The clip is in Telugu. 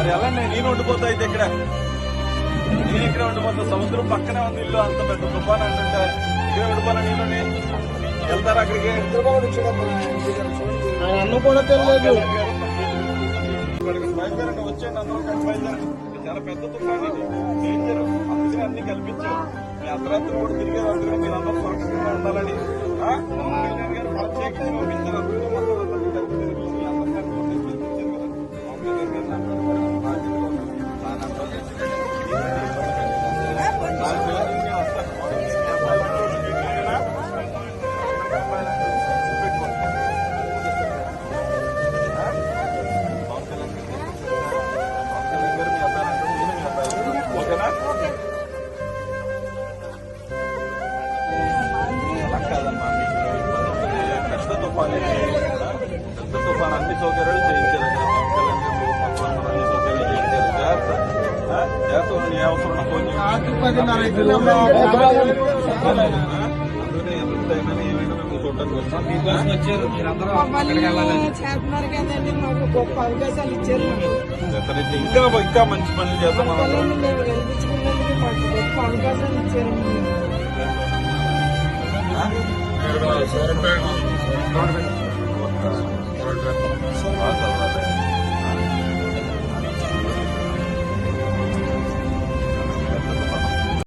మరి ఎలా నేను ఉండిపోతా అయితే ఇక్కడ నేను ఇక్కడే ఉండిపోతా. సముద్రం పక్కనే ఉంది ఇల్లు, అంత పెద్ద తుఫాన్ అంటుంటే ఇక్కడే ఉండిపోనా? నేను వెళ్తారా అక్కడికి? అన్ను కూడా తెలియదు. బయలుదేరండి, వచ్చేయండి అందరూ కలిసి బయలుదేరండి. చాలా పెద్ద తుఫాన్ ఇది, డేంజర్. అందుకని అన్ని కల్పించాం. మీ అర్ధరాత్రి కూడా తిరిగేది అందుకని మీరు అందరూ సురక్షితంగా ఉండాలని ప్రత్యేకించి పంపించారు. పెద్ద తుఫాన్ అన్ని సౌకర్యాలు చేయించారు. అన్ని సౌకర్యాలు చేయించారు. జాగ్రత్త నీ అవసరం ఫోన్ ఏమైనా మేము చూడటానికి వచ్చాం. ఇంకా మంచి పనులు చేద్దాం. మనం